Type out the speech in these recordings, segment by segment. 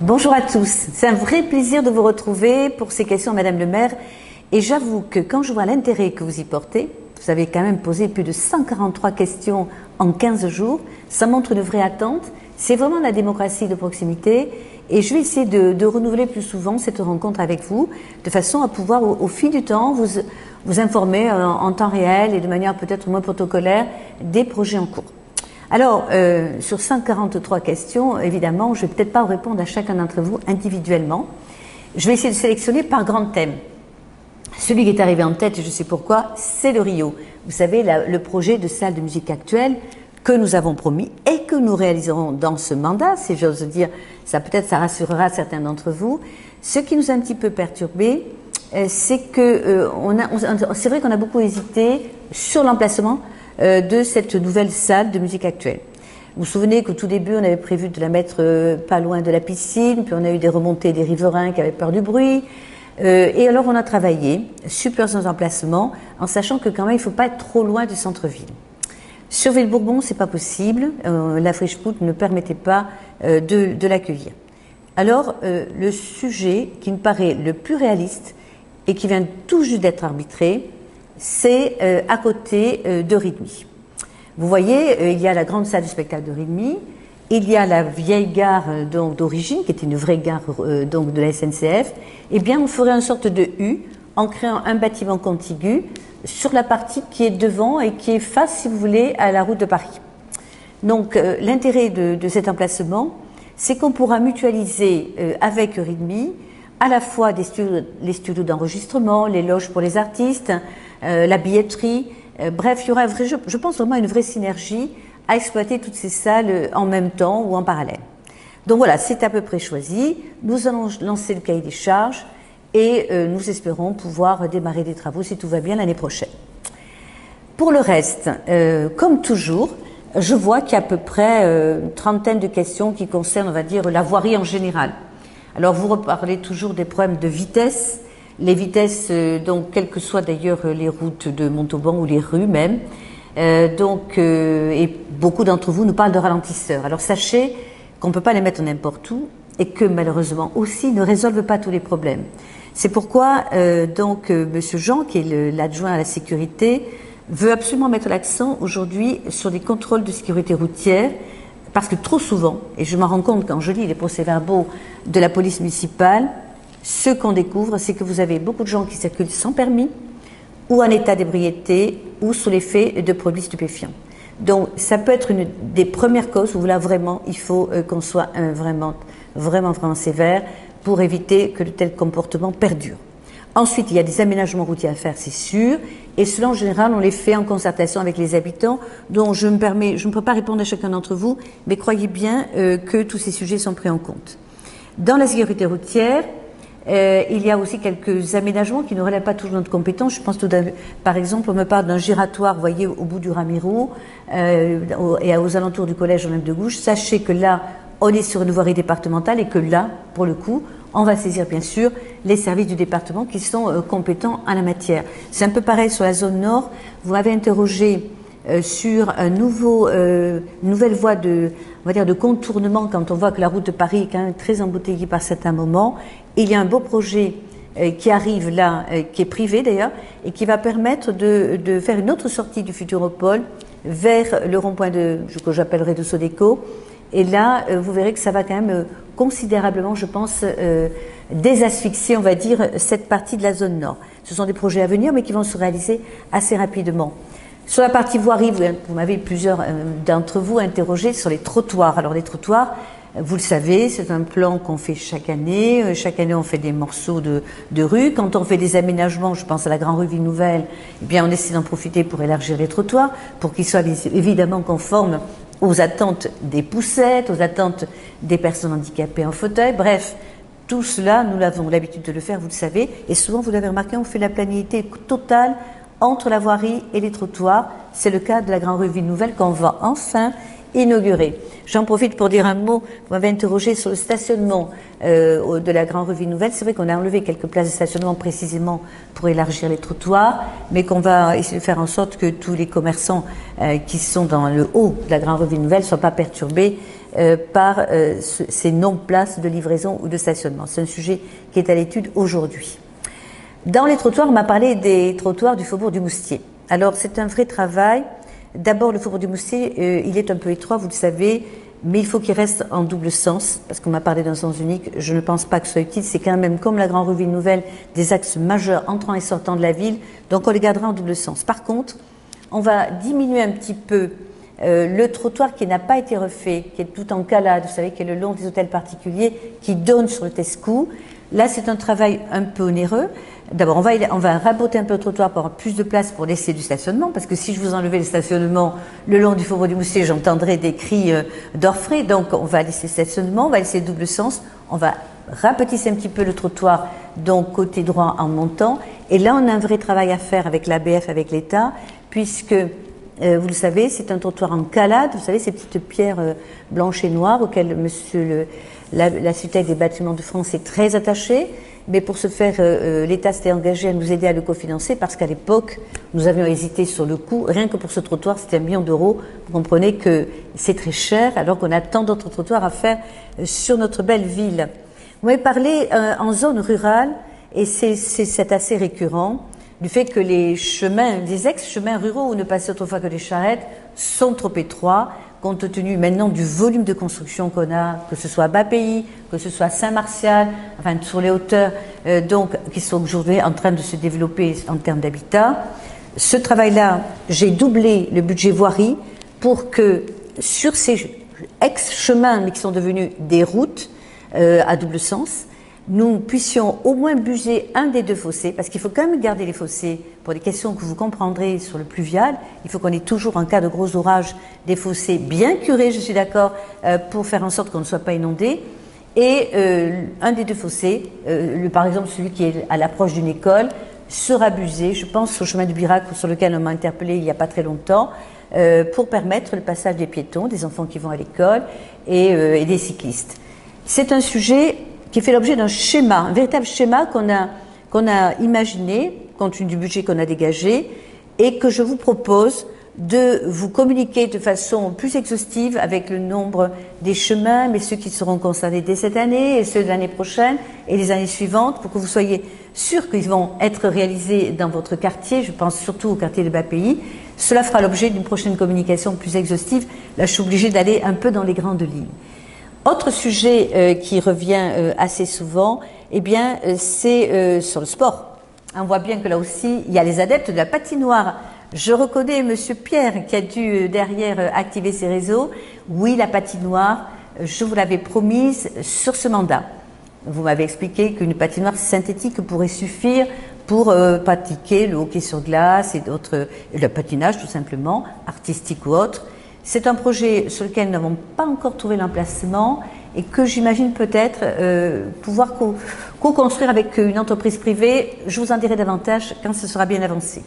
Bonjour à tous, c'est un vrai plaisir de vous retrouver pour ces questions Madame le maire, et j'avoue que quand je vois l'intérêt que vous y portez, vous avez quand même posé plus de 143 questions en 15 jours, ça montre une vraie attente, c'est vraiment la démocratie de proximité, et je vais essayer de renouveler plus souvent cette rencontre avec vous, de façon à pouvoir au fil du temps vous informer en temps réel et de manière peut-être moins protocolaire des projets en cours. Alors, sur 143 questions, évidemment, je ne vais peut-être pas répondre à chacun d'entre vous individuellement. Je vais essayer de sélectionner par grand thème. Celui qui est arrivé en tête, et je sais pourquoi, c'est le Rio. Vous savez, le projet de salle de musique actuelle que nous avons promis et que nous réaliserons dans ce mandat, si j'ose dire, ça peut-être ça rassurera certains d'entre vous. Ce qui nous a un petit peu perturbé, c'est que c'est vrai qu'on a beaucoup hésité sur l'emplacement de cette nouvelle salle de musique actuelle. Vous vous souvenez qu'au tout début, on avait prévu de la mettre pas loin de la piscine, puis on a eu des remontées des riverains qui avaient peur du bruit. Et alors, on a travaillé sur plusieurs emplacements, en sachant que quand même, il ne faut pas être trop loin du centre-ville. Sur Villebourbon, c'est pas possible. La Frischput ne permettait pas de l'accueillir. Alors, le sujet qui me paraît le plus réaliste et qui vient tout juste d'être arbitré, c'est à côté de Rydmy. Vous voyez, il y a la grande salle de spectacle de Rydmy, il y a la vieille gare donc d'origine, qui était une vraie gare donc de la SNCF. Eh bien, on ferait une sorte de U en créant un bâtiment contigu sur la partie qui est devant et qui est face, si vous voulez, à la route de Paris. Donc, l'intérêt de cet emplacement, c'est qu'on pourra mutualiser avec Rydmy à la fois les studios d'enregistrement, les loges pour les artistes, la billetterie, bref, il y aura je pense vraiment une vraie synergie à exploiter toutes ces salles en même temps ou en parallèle. Donc voilà, c'est à peu près choisi. Nous allons lancer le cahier des charges et nous espérons pouvoir démarrer des travaux, si tout va bien, l'année prochaine. Pour le reste, comme toujours, je vois qu'il y a à peu près une trentaine de questions qui concernent, on va dire, la voirie en général. Alors, vous reparlez toujours des problèmes de vitesse. Les vitesses, donc, quelles que soient d'ailleurs les routes de Montauban ou les rues même. Et beaucoup d'entre vous nous parlent de ralentisseurs. Alors, sachez qu'on ne peut pas les mettre n'importe où et que malheureusement aussi ne résolvent pas tous les problèmes. C'est pourquoi, Monsieur Jean, qui est l'adjoint à la sécurité, veut absolument mettre l'accent aujourd'hui sur des contrôles de sécurité routière. Parce que trop souvent, et je m'en rends compte quand je lis les procès-verbaux de la police municipale, ce qu'on découvre, c'est que vous avez beaucoup de gens qui circulent sans permis, ou en état d'ébriété, ou sous l'effet de produits stupéfiants. Donc, ça peut être une des premières causes où là, vraiment, il faut qu'on soit vraiment sévère pour éviter que de tels comportements perdurent. Ensuite, il y a des aménagements routiers à faire, c'est sûr, et cela, en général, on les fait en concertation avec les habitants, dont je ne peux pas répondre à chacun d'entre vous, mais croyez bien que tous ces sujets sont pris en compte. Dans la sécurité routière, il y a aussi quelques aménagements qui ne relèvent pas toujours de notre compétence. Je pense par exemple, on me parle d'un giratoire, vous voyez, au bout du Ramiro, et aux alentours du collège Olympe de Gouges. Sachez que là, on est sur une voirie départementale et que là, pour le coup, on va saisir bien sûr les services du département qui sont compétents en la matière. C'est un peu pareil sur la zone nord. Vous m'avez interrogé sur une nouvelle voie de contournement quand on voit que la route de Paris est quand même très embouteillée par certains moments. Il y a un beau projet qui arrive là, qui est privé d'ailleurs, et qui va permettre de faire une autre sortie du Futuropole vers le rond-point que j'appellerai de Sodeco. Et là, vous verrez que ça va quand même considérablement, je pense, désasphyxier, on va dire, cette partie de la zone nord. Ce sont des projets à venir, mais qui vont se réaliser assez rapidement. Sur la partie voirie, vous m'avez plusieurs d'entre vous interrogé sur les trottoirs. Alors les trottoirs, vous le savez, c'est un plan qu'on fait chaque année. Chaque année, on fait des morceaux de rue. Quand on fait des aménagements, je pense à la Grande Rue Ville Nouvelle, eh bien, on essaie d'en profiter pour élargir les trottoirs, pour qu'ils soient évidemment conformes aux attentes des poussettes, aux attentes des personnes handicapées en fauteuil. Bref, tout cela, nous avons l'habitude de le faire, vous le savez. Et souvent, vous l'avez remarqué, on fait la planéité totale entre la voirie et les trottoirs. C'est le cas de la Grande Rue Ville Nouvelle qu'on va enfin inaugurer. J'en profite pour dire un mot. Vous m'avez interrogé sur le stationnement de la Grande Rue Ville Nouvelle. C'est vrai qu'on a enlevé quelques places de stationnement précisément pour élargir les trottoirs, mais qu'on va essayer de faire en sorte que tous les commerçants qui sont dans le haut de la Grande Rue Ville Nouvelle ne soient pas perturbés par ces non-places de livraison ou de stationnement. C'est un sujet qui est à l'étude aujourd'hui. Dans les trottoirs, on m'a parlé des trottoirs du Faubourg du Moustier. Alors c'est un vrai travail. D'abord, le Faubourg du Moustier, il est un peu étroit, vous le savez, mais il faut qu'il reste en double sens, parce qu'on m'a parlé d'un sens unique. Je ne pense pas que ce soit utile. C'est quand même, comme la Grande Rue Ville Nouvelle, des axes majeurs entrant et sortant de la ville, donc on les gardera en double sens. Par contre, on va diminuer un petit peu le trottoir qui n'a pas été refait, qui est tout en calade, vous savez, qui est le long des hôtels particuliers, qui donne sur le Tescou. Là, c'est un travail un peu onéreux. D'abord, on va raboter un peu le trottoir pour avoir plus de place pour laisser du stationnement, parce que si je vous enlevais le stationnement le long du Faubourg du Moustier, j'entendrais des cris d'orfraie. Donc, on va laisser le stationnement, on va laisser le double sens, on va rapetisser un petit peu le trottoir, donc côté droit en montant. Et là, on a un vrai travail à faire avec l'ABF, avec l'État, puisque vous le savez, c'est un trottoir en calade, vous savez, ces petites pierres blanches et noires auxquelles la Société des bâtiments de France est très attachée. Mais pour ce faire, l'État s'était engagé à nous aider à le cofinancer parce qu'à l'époque, nous avions hésité sur le coût. Rien que pour ce trottoir, c'était 1 million d'euros. Vous comprenez que c'est très cher alors qu'on a tant d'autres trottoirs à faire sur notre belle ville. Vous m'avez parlé en zone rurale, et c'est assez récurrent, du fait que les chemins, les ex-chemins ruraux où ne passaient autrefois que les charrettes, sont trop étroits, compte tenu maintenant du volume de construction qu'on a, que ce soit à Bas-Pays, que ce soit à Saint-Martial, enfin sur les hauteurs, donc qui sont aujourd'hui en train de se développer en termes d'habitat. Ce travail-là, j'ai doublé le budget voirie pour que sur ces ex-chemins, mais qui sont devenus des routes à double sens, nous puissions au moins buser un des 2 fossés, parce qu'il faut quand même garder les fossés pour des questions que vous comprendrez sur le pluvial. Il faut qu'on ait toujours, en cas de gros orages, des fossés bien curés, je suis d'accord, pour faire en sorte qu'on ne soit pas inondé. Et un des 2 fossés, par exemple celui qui est à l'approche d'une école, sera busé, je pense au chemin du Birac, sur lequel on m'a interpellé il n'y a pas très longtemps, pour permettre le passage des piétons, des enfants qui vont à l'école et des cyclistes. C'est un sujet qui fait l'objet d'un schéma, un véritable schéma qu'on a imaginé, compte tenu du budget qu'on a dégagé, et que je vous propose de vous communiquer de façon plus exhaustive avec le nombre des chemins, mais ceux qui seront concernés dès cette année, et ceux de l'année prochaine, et les années suivantes, pour que vous soyez sûrs qu'ils vont être réalisés dans votre quartier. Je pense surtout au quartier de Bas-Pays. Cela fera l'objet d'une prochaine communication plus exhaustive. Là, je suis obligée d'aller un peu dans les grandes lignes. Autre sujet qui revient assez souvent, eh bien, c'est sur le sport. On voit bien que là aussi, il y a les adeptes de la patinoire. Je reconnais Monsieur Pierre qui a dû derrière activer ses réseaux. Oui, la patinoire, je vous l'avais promise sur ce mandat. Vous m'avez expliqué qu'une patinoire synthétique pourrait suffire pour pratiquer le hockey sur glace et d'autres, le patinage tout simplement, artistique ou autre. C'est un projet sur lequel nous n'avons pas encore trouvé l'emplacement et que j'imagine peut-être pouvoir co-construire avec une entreprise privée. Je vous en dirai davantage quand ce sera bien avancé.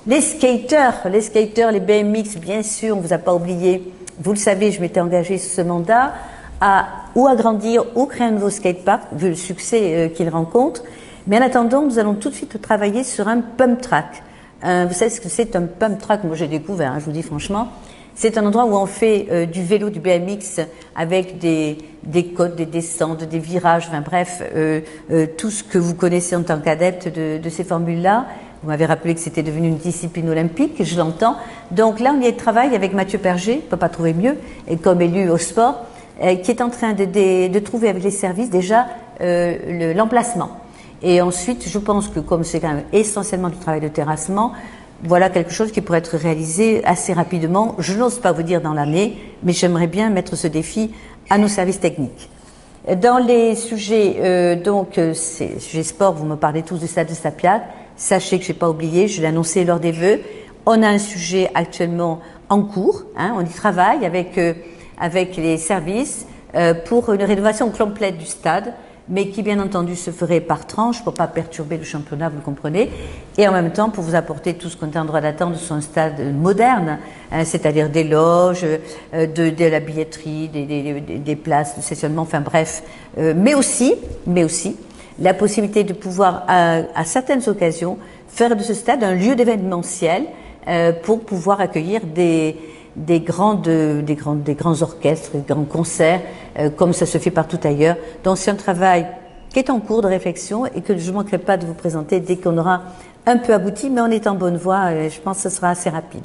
Les skaters, les BMX, bien sûr, on ne vous a pas oublié. Vous le savez, je m'étais engagée sur ce mandat à ou agrandir ou créer un nouveau skatepark, vu le succès qu'il rencontre. Mais en attendant, nous allons tout de suite travailler sur un pump track. Vous savez ce que c'est un pump track? Moi, j'ai découvert, je vous dis franchement. C'est un endroit où on fait du vélo, du BMX, avec des côtes, des descentes, des virages, enfin bref, tout ce que vous connaissez en tant qu'adepte de ces formules-là. Vous m'avez rappelé que c'était devenu une discipline olympique, je l'entends. Donc là, on y travaille avec Mathieu Perger, on ne peut pas trouver mieux, et comme élu au sport, qui est en train de trouver avec les services déjà l'emplacement. Et ensuite, je pense que comme c'est quand même essentiellement du travail de terrassement, voilà quelque chose qui pourrait être réalisé assez rapidement. Je n'ose pas vous dire dans l'année, mais j'aimerais bien mettre ce défi à nos services techniques. Dans les sujets, ces sujets sport, vous me parlez tous du stade de Sapiac. Sachez que je n'ai pas oublié, je l'ai annoncé lors des vœux. On a un sujet actuellement en cours, on y travaille avec les services pour une rénovation complète du stade, mais qui bien entendu se ferait par tranche pour ne pas perturber le championnat, vous le comprenez, et en même temps pour vous apporter tout ce qu'on est en droit d'attendre sur un stade moderne, c'est-à-dire des loges, de la billetterie, des places de stationnement, enfin bref, mais aussi la possibilité de pouvoir à certaines occasions faire de ce stade un lieu d'événementiel pour pouvoir accueillir des grands orchestres, des grands concerts, comme ça se fait partout ailleurs. Donc c'est un travail qui est en cours de réflexion et que je ne manquerai pas de vous présenter dès qu'on aura un peu abouti, mais on est en bonne voie et je pense que ce sera assez rapide.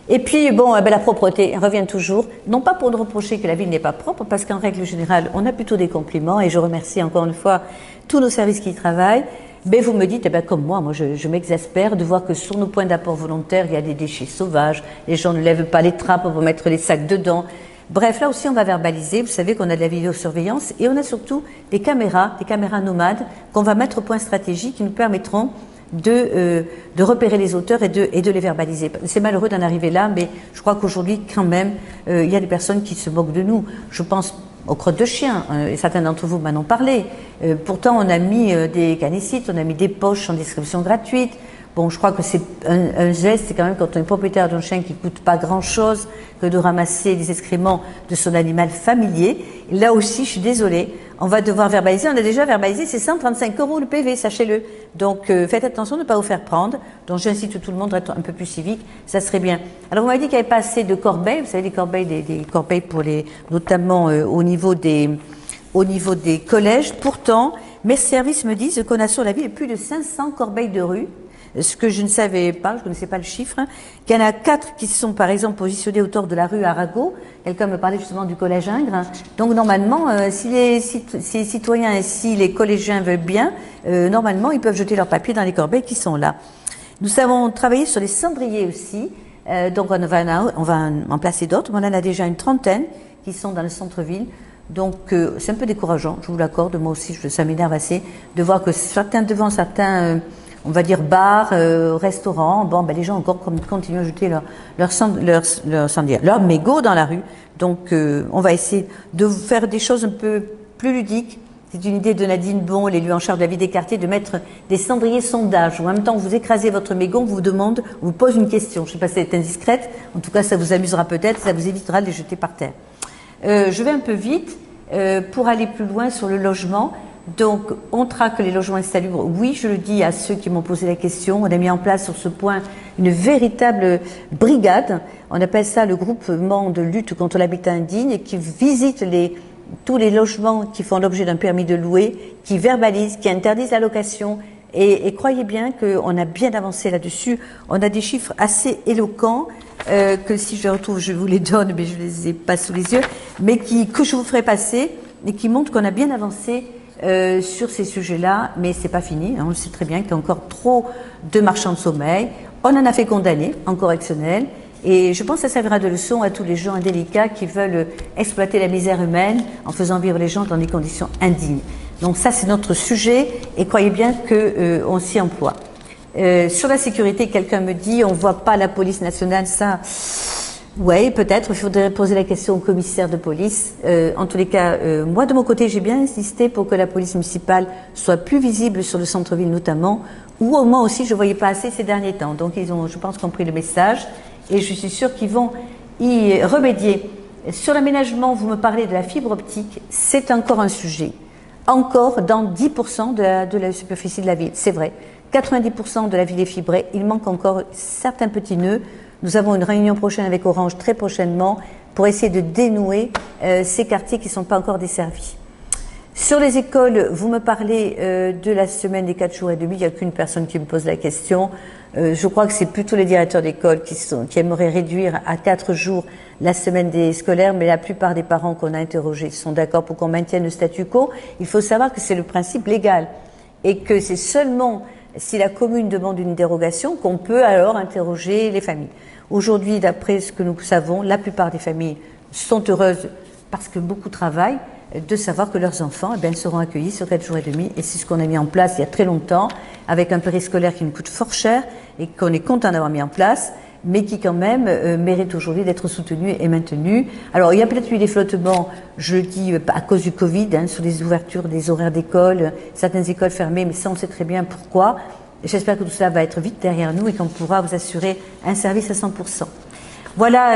Et puis, bon, la propreté revient toujours, non pas pour nous reprocher que la ville n'est pas propre, parce qu'en règle générale, on a plutôt des compliments, et je remercie encore une fois tous nos services qui y travaillent. Mais vous me dites, comme moi je m'exaspère de voir que sur nos points d'apport volontaires, il y a des déchets sauvages, les gens ne lèvent pas les trappes pour mettre les sacs dedans. Bref, là aussi on va verbaliser, vous savez qu'on a de la vidéosurveillance, et on a surtout des caméras nomades, qu'on va mettre au point stratégique qui nous permettront de repérer les auteurs et de les verbaliser. C'est malheureux d'en arriver là, mais je crois qu'aujourd'hui, quand même, il y a des personnes qui se moquent de nous. Je pense aux crottes de chiens, et certains d'entre vous m'en ont parlé. Pourtant, on a mis des canicites, on a mis des poches en distribution gratuite. Bon, je crois que c'est un geste, c'est quand même quand on est propriétaire d'un chien qui coûte pas grand-chose que de ramasser les excréments de son animal familier. Et là aussi, je suis désolée, on va devoir verbaliser. On a déjà verbalisé, c'est 135 € le PV, sachez-le. Donc, faites attention de ne pas vous faire prendre. Donc, j'incite tout le monde à être un peu plus civique, ça serait bien. Alors, vous m'avez dit qu'il n'y avait pas assez de corbeilles. Vous savez, les corbeilles, des corbeilles pour notamment au niveau des collèges. Pourtant, mes services me disent qu'on a sur la ville plus de 500 corbeilles de rue. Ce que je ne savais pas, je ne connaissais pas le chiffre, qu'il y en a 4 qui sont par exemple positionnés autour de la rue Arago. Quelqu'un me parlait justement du collège Ingres. Donc normalement, si les citoyens et si les collégiens veulent bien, normalement ils peuvent jeter leurs papiers dans les corbeilles qui sont là. Nous avons travaillé sur les cendriers aussi, donc on va en placer d'autres, on en a déjà une trentaine qui sont dans le centre-ville. Donc c'est un peu décourageant, je vous l'accorde, moi aussi ça m'énerve assez, de voir que certains on va dire bars, restaurants, les gens encore continuent à jeter leurs mégots dans la rue. Donc on va essayer de faire des choses un peu plus ludiques. C'est une idée de Nadine Bon, l'élu en charge de la vie des quartiers, de mettre des cendriers sondages. Où en même temps que vous écrasez votre mégot, on vous pose une question. Je ne sais pas si c'est indiscrète, en tout cas ça vous amusera peut-être, ça vous évitera de les jeter par terre. Je vais un peu vite pour aller plus loin sur le logement. Donc, on traque les logements insalubres. Oui, je le dis à ceux qui m'ont posé la question. On a mis en place sur ce point une véritable brigade. On appelle ça le groupement de lutte contre l'habitat indigne et qui visite tous les logements qui font l'objet d'un permis de louer, qui verbalisent, qui interdisent la location. Et croyez bien qu'on a bien avancé là-dessus. On a des chiffres assez éloquents que si je les retrouve, je vous les donne, mais je ne les ai pas sous les yeux, mais que je vous ferai passer et qui montrent qu'on a bien avancé sur ces sujets-là, mais c'est pas fini. On le sait très bien qu'il y a encore trop de marchands de sommeil. On en a fait condamner en correctionnel, et je pense que ça servira de leçon à tous les gens indélicats qui veulent exploiter la misère humaine en faisant vivre les gens dans des conditions indignes. Donc ça, c'est notre sujet, et croyez bien que on s'y emploie. Sur la sécurité, quelqu'un me dit, on voit pas la police nationale, ça. Oui, peut-être. Il faudrait poser la question au commissaire de police. En tous les cas, moi, de mon côté, j'ai bien insisté pour que la police municipale soit plus visible sur le centre-ville notamment, où au moins aussi, je ne voyais pas assez ces derniers temps. Donc, ils ont, je pense, compris le message et je suis sûre qu'ils vont y remédier. Sur l'aménagement, vous me parlez de la fibre optique. C'est encore un sujet. Encore dans 10% de la superficie de la ville. C'est vrai. 90% de la ville est fibrée. Il manque encore certains petits nœuds. Nous avons une réunion prochaine avec Orange très prochainement pour essayer de dénouer ces quartiers qui ne sont pas encore desservis. Sur les écoles, vous me parlez de la semaine des 4 jours et demi. Il n'y a qu'une personne qui me pose la question. Je crois que c'est plutôt les directeurs d'école qui aimeraient réduire à 4 jours la semaine des scolaires, mais la plupart des parents qu'on a interrogés sont d'accord pour qu'on maintienne le statu quo. Il faut savoir que c'est le principe légal et que c'est seulement si la commune demande une dérogation qu'on peut alors interroger les familles. Aujourd'hui, d'après ce que nous savons, la plupart des familles sont heureuses parce que beaucoup travaillent de savoir que leurs enfants seront accueillis sur 4 jours et demi. Et c'est ce qu'on a mis en place il y a très longtemps avec un périscolaire qui nous coûte fort cher et qu'on est content d'avoir mis en place, mais qui quand même mérite aujourd'hui d'être soutenu et maintenu. Alors, il y a peut-être eu des flottements, je le dis, à cause du Covid, sur les ouvertures des horaires d'école, certaines écoles fermées, mais ça, on sait très bien pourquoi. J'espère que tout cela va être vite derrière nous et qu'on pourra vous assurer un service à 100%. Voilà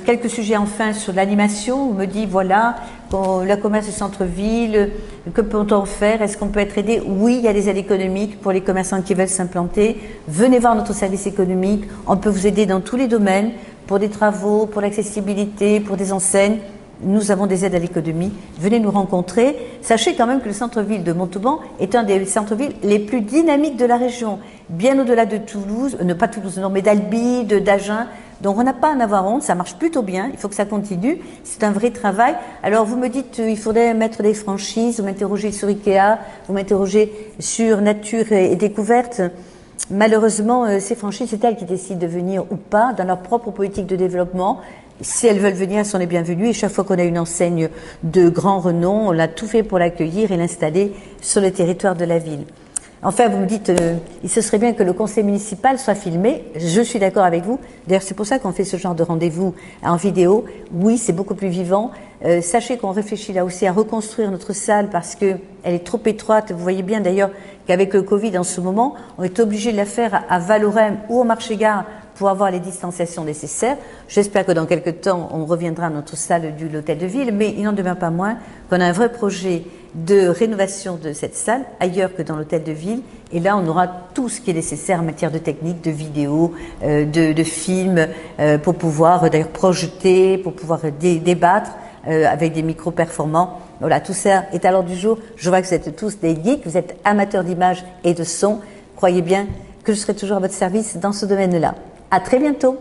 quelques sujets enfin sur l'animation. On me dit, voilà, le commerce du centre-ville, que peut-on faire? Est-ce qu'on peut être aidé? Oui, il y a des aides économiques pour les commerçants qui veulent s'implanter. Venez voir notre service économique. On peut vous aider dans tous les domaines, pour des travaux, pour l'accessibilité, pour des enseignes. Nous avons des aides à l'économie. Venez nous rencontrer. Sachez quand même que le centre-ville de Montauban est un des centres-villes les plus dynamiques de la région, bien au-delà de Toulouse, pas Toulouse, non, mais d'Albi, d'Agen. Donc on n'a pas à en avoir honte, ça marche plutôt bien, il faut que ça continue, c'est un vrai travail. Alors vous me dites il faudrait mettre des franchises, vous m'interrogez sur Ikea, vous m'interrogez sur Nature et Découverte. Malheureusement, ces franchises, c'est elles qui décident de venir ou pas dans leur propre politique de développement. Si elles veulent venir, elles sont les bienvenues. Et chaque fois qu'on a une enseigne de grand renom, on a tout fait pour l'accueillir et l'installer sur le territoire de la ville. Enfin, vous me dites, il se serait bien que le conseil municipal soit filmé. Je suis d'accord avec vous. D'ailleurs, c'est pour ça qu'on fait ce genre de rendez-vous en vidéo. Oui, c'est beaucoup plus vivant. Sachez qu'on réfléchit là aussi à reconstruire notre salle parce que elle est trop étroite. Vous voyez bien d'ailleurs qu'avec le Covid en ce moment, on est obligé de la faire à Valorem ou au Marché-Gare pour avoir les distanciations nécessaires. J'espère que dans quelques temps, on reviendra à notre salle de l'hôtel de ville, mais il n'en demeure pas moins qu'on a un vrai projet de rénovation de cette salle ailleurs que dans l'hôtel de ville. Et là, on aura tout ce qui est nécessaire en matière de technique, de vidéo, de films, pour pouvoir d'ailleurs projeter, pour pouvoir débattre avec des micros performants. Voilà, tout ça est à l'ordre du jour. Je vois que vous êtes tous des geeks, vous êtes amateurs d'images et de son. Croyez bien que je serai toujours à votre service dans ce domaine-là. À très bientôt.